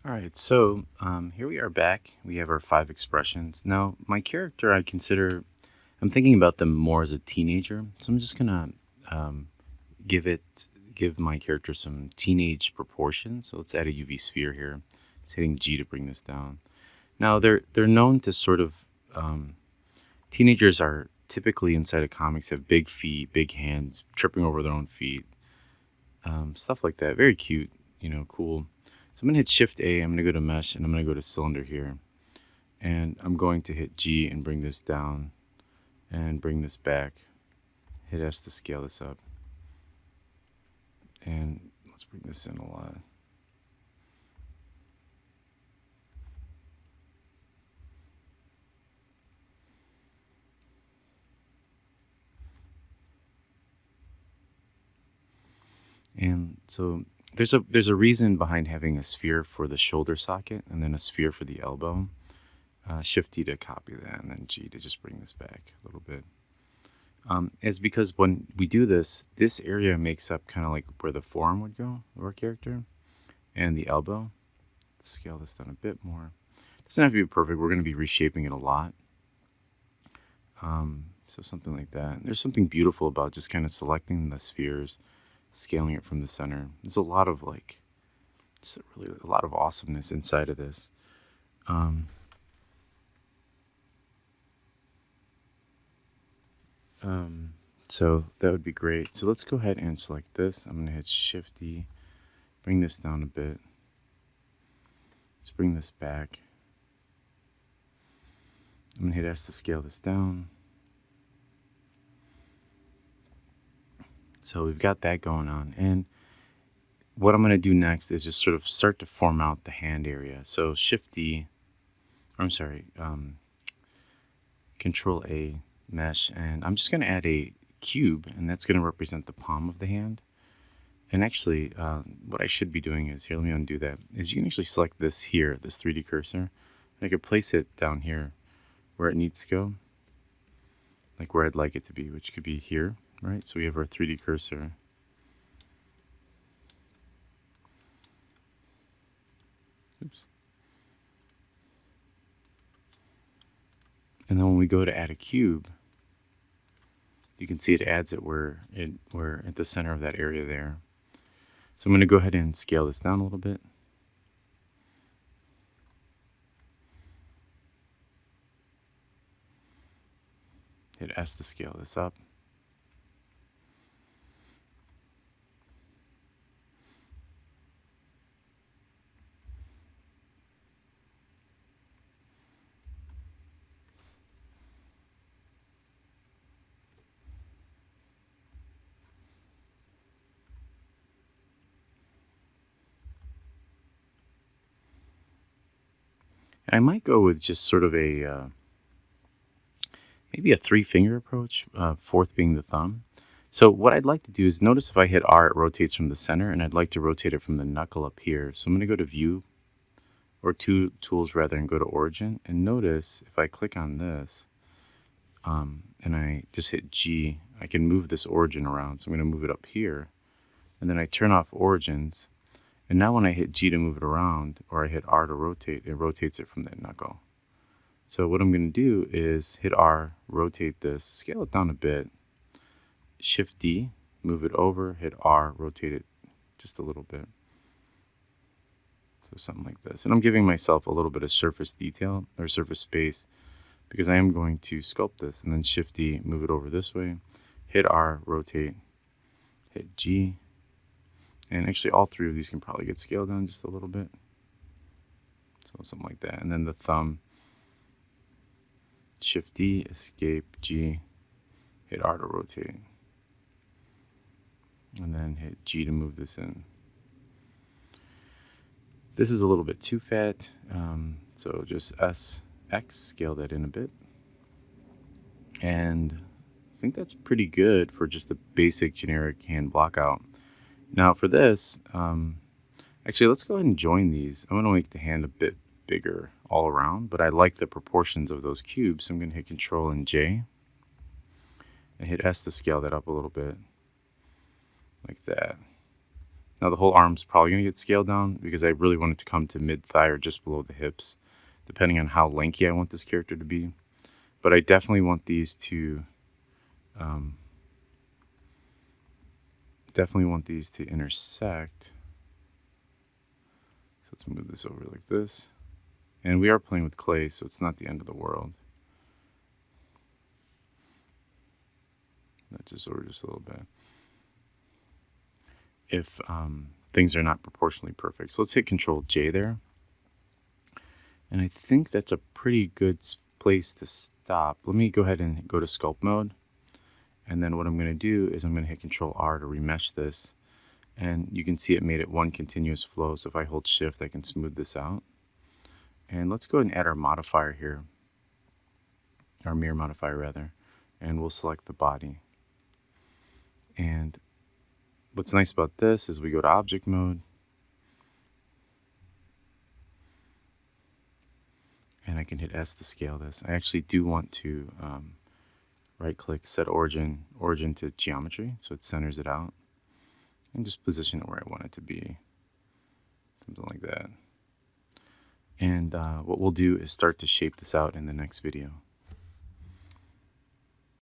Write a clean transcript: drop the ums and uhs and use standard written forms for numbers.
All right, so here we are back. We have our five expressions. Now, my character, I'm thinking about them more as a teenager. So I'm just gonna um, give it, give my character some teenage proportions. So let's add a UV sphere here. Just hitting G to bring this down. Now, they're known to sort of, um, teenagers are typically inside of comics have big feet, big hands, tripping over their own feet, stuff like that. Very cute, cool. So I'm gonna hit Shift A. I'm gonna go to Mesh, and I'm gonna go to Cylinder here, and I'm going to hit G and bring this down, and bring this back. Hit S to scale this up, and let's bring this in a lot. And so there's a reason behind having a sphere for the shoulder socket and then a sphere for the elbow. Shift D to copy that, and then G to just bring this back a little bit. Is because when we do this, this area makes up kind of like where the forearm would go of our character, and the elbow. Let's scale this down a bit more. Doesn't have to be perfect. We're going to be reshaping it a lot. So something like that. There's something beautiful about just kind of selecting the spheres, scaling it from the center. There's a lot of just really a lot of awesomeness inside of this. Um, um, so that would be great. So let's go ahead and select this. I'm gonna hit Shift D, bring this down a bit. Let's bring this back. I'm gonna hit S to scale this down. So we've got that going on. And what I'm going to do next is just sort of start to form out the hand area. So Shift D, or I'm sorry, Control A, Mesh, and I'm just going to add a cube, and that's going to represent the palm of the hand. And actually, what I should be doing is, here, let me undo that, is you can actually select this here, this 3D cursor, and I could place it down here where it needs to go, like where I'd like it to be, which could be here, right? So we have our 3D cursor. Oops. And then when we go to add a cube, you can see it adds it where we're at the center of that area there. So I'm going to go ahead and scale this down a little bit. Hit S to scale this up. And I might go with just sort of maybe a three-finger approach, fourth being the thumb. So what I'd like to do is notice if I hit R, it rotates from the center, and I'd like to rotate it from the knuckle up here. So I'm going to go to View, or Two Tools rather, and go to Origin. And notice if I click on this, and I just hit G, I can move this origin around. So I'm going to move it up here, and then I turn off origins. And now when I hit G to move it around, or I hit R to rotate, it rotates it from that knuckle. So what I'm going to do is hit R, rotate this, scale it down a bit, Shift D, move it over, hit R, rotate it just a little bit. So something like this. And I'm giving myself a little bit of surface detail, or surface space, because I am going to sculpt this, and then Shift D, move it over this way, hit R, rotate, hit G, and actually all three of these can probably get scaled down just a little bit. So something like that. And then the thumb, Shift D, escape, G, hit R to rotate. And then hit G to move this in. This is a little bit too fat, so just S, X, scale that in a bit. And I think that's pretty good for just the basic generic hand block out. Now for this, actually let's go ahead and join these. I'm going to make the hand a bit bigger all around, but I like the proportions of those cubes, so I'm going to hit Control and J, and hit S to scale that up a little bit, like that. Now the whole arm's probably going to get scaled down because I really want it to come to mid-thigh or just below the hips, depending on how lanky I want this character to be. But I definitely want these to um, intersect. So let's move this over like this. And we are playing with clay, so it's not the end of the world. Let's just over just a little bit. If things are not proportionally perfect. So let's hit Control J there. And I think that's a pretty good place to stop. Let me go ahead and go to sculpt mode. And then what I'm going to do is I'm going to hit Control R to remesh this. And you can see it made it one continuous flow. So if I hold Shift, I can smooth this out. And let's go ahead and add our modifier here. Our mirror modifier rather. And we'll select the body. And what's nice about this is we go to object mode. And I can hit S to scale this. I actually do want to right click, set origin to geometry, so it centers it out. And just position it where I want it to be. Something like that. And what we'll do is start to shape this out in the next video.